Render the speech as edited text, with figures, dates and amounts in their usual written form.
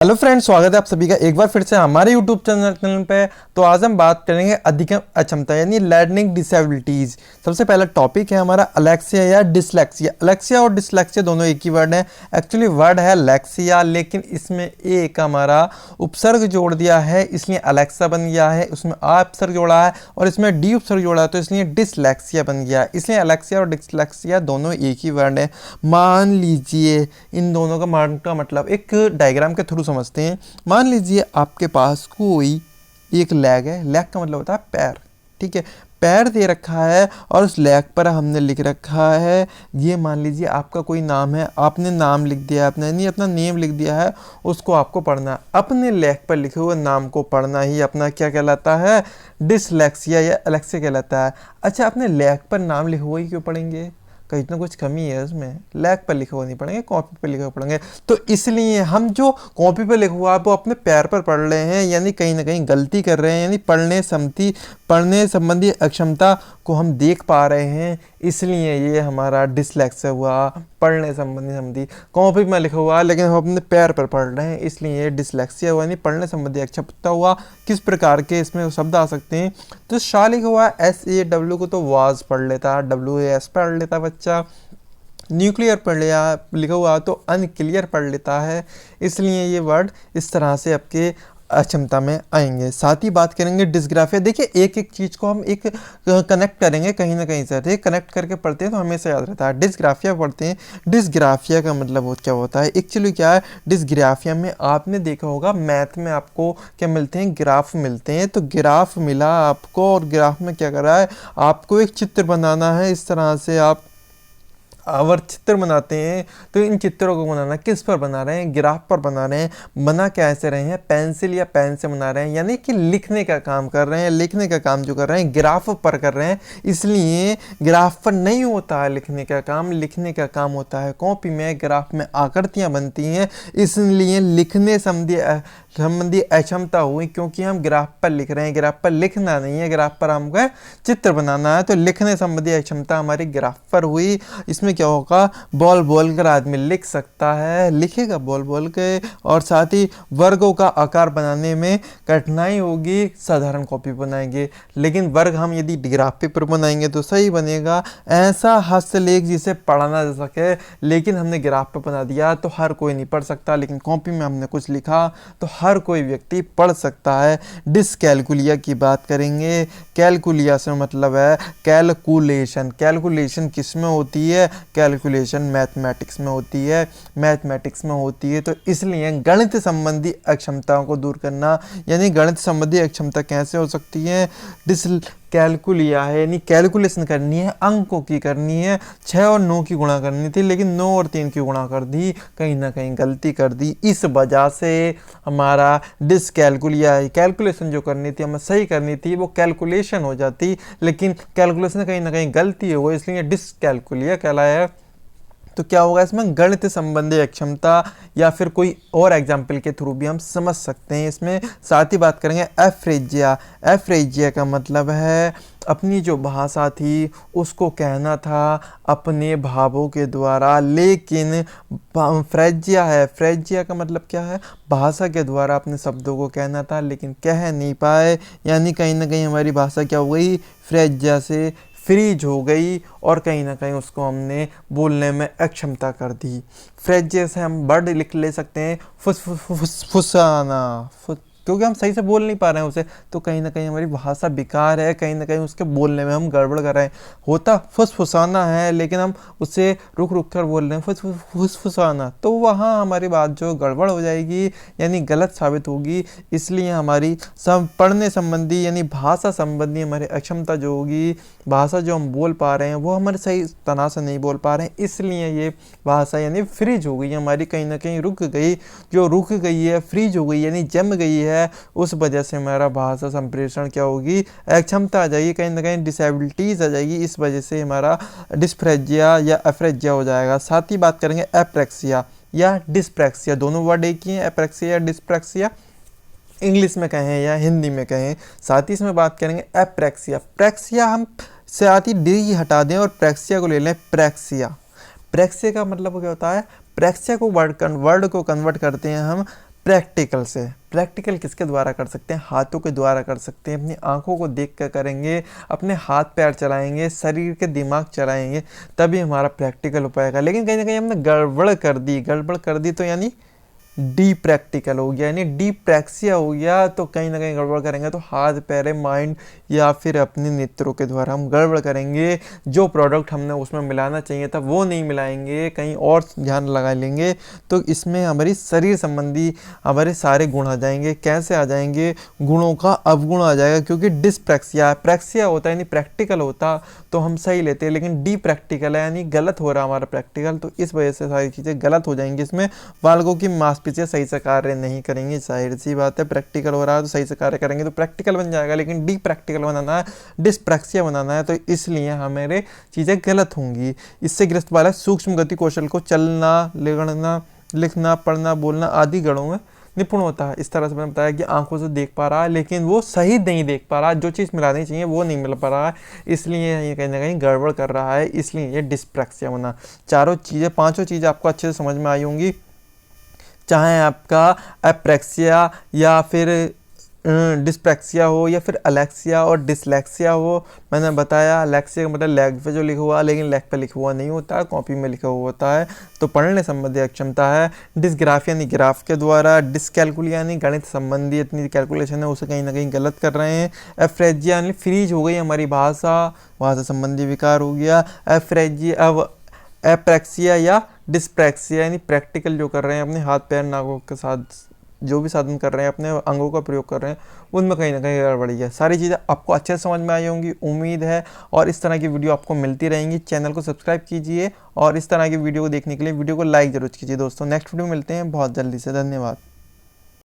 Hello friends, स्वागत है आप सभी का एक बार फिर से हमारे यूट्यूब चैनल पे। तो आज हम बात करेंगे अधिगम अक्षमता यानी लर्निंग डिसेबिलिटीज। सबसे पहला टॉपिक है हमारा अलेक्सिया या डिसलेक्सिया। अलेक्सिया और डिसलेक्सिया दोनों एक ही वर्ड है। एक्चुअली वर्ड है लेक्सिया, लेकिन इसमें एक हमारा उपसर्ग जोड़ दिया है, इसलिए अलेक्सा बन गया है। उसमें आ उपसर्ग जोड़ा है और इसमें डी उपसर्ग जोड़ा है, तो इसलिए डिसलेक्सिया बन गया है। इसलिए अलेक्सिया और डिसलेक्सिया दोनों एक ही वर्ड है। मान लीजिए इन दोनों का मान का मतलब एक डायग्राम के थ्रू समझते हैं। मान लीजिए आपके पास कोई एक लेग है। लेग का मतलब होता है पैर, ठीक है। पैर दे रखा है और उस लेग पर हमने लिख रखा है, ये मान लीजिए आपका कोई नाम है, आपने नाम लिख दिया, आपने नहीं अपना नेम लिख दिया है, उसको आपको पढ़ना है। अपने लेग पर लिखे हुए नाम को पढ़ना ही अपना क्या कहलाता है? डिसलेक्सिया या अलेक्सिया कहलाता है। अच्छा, अपने लेग पर नाम लिखे हुए ही क्यों पढ़ेंगे? कहीं ना कुछ कमी है उसमें। लैग पर लिखा हुआ नहीं पढ़ेंगे, कॉपी पर लिखा हुआ पढ़ेंगे। तो इसलिए हम जो कॉपी पर लिखा हुआ है वो अपने पैर पर पढ़ रहे हैं, यानी कहीं ना कहीं गलती कर रहे हैं, यानी पढ़ने संबंधी अक्षमता को हम देख पा रहे हैं। इसलिए ये हमारा डिसलेक्सिया हुआ, पढ़ने संबंधी कॉपी में लिखा हुआ है लेकिन हम अपने पैर पर पढ़ रहे हैं, इसलिए ये डिसलेक्सिया हुआ, यानी पढ़ने संबंधी अक्षमता हुआ। किस प्रकार के इसमें शब्द आ सकते हैं? तो शा लिखा हुआ है SAW को तो वाज पढ़ लेता है, WAS पढ़ लेता बच्चा। न्यूक्लियर पढ़ लिया लिखा हुआ तो अनक्लियर पढ़ लेता है। इसलिए ये वर्ड इस तरह से आपके अक्षमता में आएंगे। साथ ही बात करेंगे डिस्ग्राफिया। देखिए एक एक चीज़ को हम एक कनेक्ट करेंगे कहीं ना कहीं से, कनेक्ट करके पढ़ते हैं तो हमेशा याद रहता है। डिस्ग्राफिया पढ़ते हैं। डिस्ग्राफिया का मतलब क्या होता है? एक्चुअली क्या है डिस्ग्राफिया में? आपने देखा होगा मैथ में आपको क्या मिलते हैं? ग्राफ मिलते हैं। तो ग्राफ मिला आपको और ग्राफ में क्या कर रहा है? आपको एक चित्र बनाना है। इस तरह से आप अवर चित्र बनाते हैं। तो इन चित्रों को बनाना किस पर बना रहे हैं? ग्राफ पर बना रहे हैं। बना कैसे रहे हैं? पेंसिल या पेन से बना रहे हैं, यानी कि लिखने का काम कर रहे हैं। लिखने का काम जो कर रहे हैं ग्राफ पर कर रहे हैं। इसलिए ग्राफ पर नहीं होता है लिखने का काम, लिखने का काम होता है कॉपी में। ग्राफ में आकृतियाँ बनती हैं, इसलिए लिखने संबंधी अक्षमता हुई, क्योंकि हम ग्राफ पर लिख रहे हैं। ग्राफ पर लिखना नहीं है, ग्राफ पर हमको चित्र बनाना है। तो लिखने संबंधी अक्षमता हमारी ग्राफ पर हुई। इसमें क्या होगा? बोल बोल कर आदमी लिख सकता है, लिखेगा बोल बोल के। और साथ ही वर्गों का आकार बनाने में कठिनाई होगी, साधारण कॉपी बनाएंगे। लेकिन वर्ग हम यदि ग्राफ पेपर बनाएंगे तो सही बनेगा। ऐसा हस्तलेख जिसे पढ़ना जा सके, लेकिन हमने ग्राफ पे बना दिया तो हर कोई नहीं पढ़ सकता। लेकिन कॉपी में हमने कुछ लिखा तो हर कोई व्यक्ति पढ़ सकता है। डिसकैलकुलिया की बात करेंगे। कैलकुलिया से मतलब है कैलकुलेशन। कैलकुलेशन किस में होती है? कैलकुलेशन मैथमेटिक्स में होती है, मैथमेटिक्स में होती है। तो इसलिए गणित संबंधी अक्षमताओं को दूर करना, यानी गणित संबंधी अक्षमता कैसे हो सकती है? कैलकुलिया है, यानी कैलकुलेशन करनी है, अंकों की करनी है। 6 और 9 की गुणा करनी थी, लेकिन 9 और 3 की गुणा कर दी, कहीं ना कहीं गलती कर दी। इस वजह से हमारा डिसकैलकुलिया है। कैलकुलेशन जो करनी थी हमें सही करनी थी, वो कैलकुलेशन हो जाती, लेकिन कैलकुलेशन कहीं ना कहीं गलती हो गई, इसलिए डिसकैलकुलिया कहलाया। तो क्या होगा इसमें? गणित संबंधी अक्षमता, या फिर कोई और एग्जाम्पल के थ्रू भी हम समझ सकते हैं इसमें। साथ ही बात करेंगे एफ्रेजिया। एफ्रेजिया का मतलब है अपनी जो भाषा थी उसको कहना था अपने भावों के द्वारा, लेकिन फ्रेजिया है। फ्रेजिया का मतलब क्या है? भाषा के द्वारा अपने शब्दों को कहना था लेकिन कह नहीं पाए, यानी कहीं ना कहीं हमारी भाषा क्या हो गई? फ्रेजिया से फ्रीज हो गई और कहीं ना कहीं उसको हमने बोलने में अक्षमता कर दी। फ्रेज से हम वर्ड लिख ले सकते हैं फुसफुसाना, क्योंकि हम सही से बोल नहीं पा रहे हैं उसे, तो कहीं ना कहीं हमारी भाषा बेकार है, कहीं ना कहीं उसके बोलने में हम गड़बड़ कर रहे हैं। होता फुसफुसाना है लेकिन हम उसे रुक रुक कर बोल रहे हैं फुसफुसाना, तो वहाँ हमारी बात जो गड़बड़ हो जाएगी, यानी गलत साबित होगी। इसलिए हमारी पढ़ने संबंधी यानी भाषा संबंधी हमारी अक्षमता जो होगी, भाषा जो हम बोल पा रहे हैं वो हमारे सही तरह से नहीं बोल पा रहे हैं, इसलिए ये भाषा यानी फ्रीज हो गई हमारी, कहीं ना कहीं रुक गई। जो रुक गई है, फ्रीज हो गई यानी जम गई है, उस वजह से हमारा भाषा संप्रेषण क्या होगी? अक्षमता आ जाएगी, कहीं ना कहीं डिसेबिलिटीज आ जाएगी। इस वजह से हमारा डिस्फ्रेजिया या एफ्रेजिया हो जाएगा। साथ ही बात करेंगे एप्रेक्सिया या डिस्प्रैक्सिया। दोनों वर्ड एक ही हैं, एप्रेक्सिया या डिस्प्रैक्सिया, इंग्लिश में कहें या हिंदी में कहें। साथ ही इसमें बात करेंगे एप्रेक्सिया। प्रेक्सिया हम से आती डी हटा दें और प्रेक्सिया को ले लें प्रेक्सिया। प्रेक्सिया का मतलब क्या होता है? प्रेक्सिया को वर्ड को कन्वर्ट करते हैं हम प्रैक्टिकल से। प्रैक्टिकल किसके द्वारा कर सकते हैं? हाथों के द्वारा कर सकते हैं, अपनी आंखों को देख कर करेंगे, अपने हाथ पैर चलाएंगे, शरीर के दिमाग चलाएंगे, तभी हमारा प्रैक्टिकल हो पाएगा। लेकिन कहीं ना कहीं हमने गड़बड़ कर दी तो यानी डी प्रैक्टिकल हो गया, यानी डी प्रैक्सिया हो गया। तो कहीं ना कहीं गड़बड़ करेंगे तो हाथ पैर माइंड या फिर अपने नेत्रों के द्वारा हम गड़बड़ करेंगे। जो प्रोडक्ट हमने उसमें मिलाना चाहिए था वो नहीं मिलाएंगे, कहीं और ध्यान लगा लेंगे, तो इसमें हमारी शरीर संबंधी हमारे सारे गुण आ जाएंगे। कैसे आ जाएंगे? गुणों का अवगुण आ जाएगा, क्योंकि डिसप्रैक्सिया प्रैक्सिया होता है यानी प्रैक्टिकल होता तो हम सही लेते हैं, लेकिन डी प्रैक्टिकल है यानी गलत हो रहा हमारा प्रैक्टिकल, तो इस वजह से सारी चीज़ें गलत हो जाएंगी। इसमें बालकों की मांसपेशियां सही से कार्य नहीं करेंगी, जाहिर सी बात है। प्रैक्टिकल हो रहा है तो सही से कार्य करेंगे तो प्रैक्टिकल बन जाएगा, लेकिन डी प्रैक्टिकल बनाना है, डिसप्रैक्सिया बनाना है, तो इसलिए हमारे चीज़ें गलत होंगी। इससे ग्रस्त बालक सूक्ष्म गति कौशल को चलना, लिखना, पढ़ना, बोलना आदि गणों में निपुण होता है। इस तरह से मैंने बताया कि आंखों से देख पा रहा है लेकिन वो सही नहीं देख पा रहा, जो चीज़ मिलानी चाहिए वो नहीं मिल पा रहा है, इसलिए ये कहीं ना कहीं गड़बड़ कर रहा है, इसलिए ये डिसप्रैक्सिया बना। चारों चीज़ें, पांचों चीज़ें आपको अच्छे से समझ में आई होंगी, चाहे आपका एप्रैक्सिया या फिर डिस्प्रैक्सिया हो या फिर अलेक्सिया और डिसलेक्सिया हो। मैंने बताया अलेक्सिया का मतलब लेग पे जो लिखा हुआ, लेकिन लेग पे लिखा हुआ नहीं होता है, कॉपी में लिखा हुआ होता है, तो पढ़ने संबंधी अक्षमता है। डिसग्राफिया यानी ग्राफ के द्वारा, डिसकैलकुलिया यानी गणित संबंधी इतनी कैलकुलेशन है उसे कहीं ना कहीं गलत कर रहे हैं। एफ्रेजिया यानी फ्रीज हो गई हमारी भाषा संबंधी विकार हो गया। एफ्रेजिया अब एप्रैक्सिया या डिस्प्रैक्सिया यानी प्रैक्टिकल जो कर रहे हैं अपने हाथ पैर नाकों के साथ, जो भी साधन कर रहे हैं, अपने अंगों का प्रयोग कर रहे हैं, उनमें कहीं ना कहीं गड़बड़ी है। सारी चीज़ें आपको अच्छे से समझ में आई होंगी उम्मीद है, और इस तरह की वीडियो आपको मिलती रहेंगी। चैनल को सब्सक्राइब कीजिए और इस तरह की वीडियो को देखने के लिए वीडियो को लाइक जरूर कीजिए दोस्तों। नेक्स्ट वीडियो में मिलते हैं बहुत जल्दी से। धन्यवाद।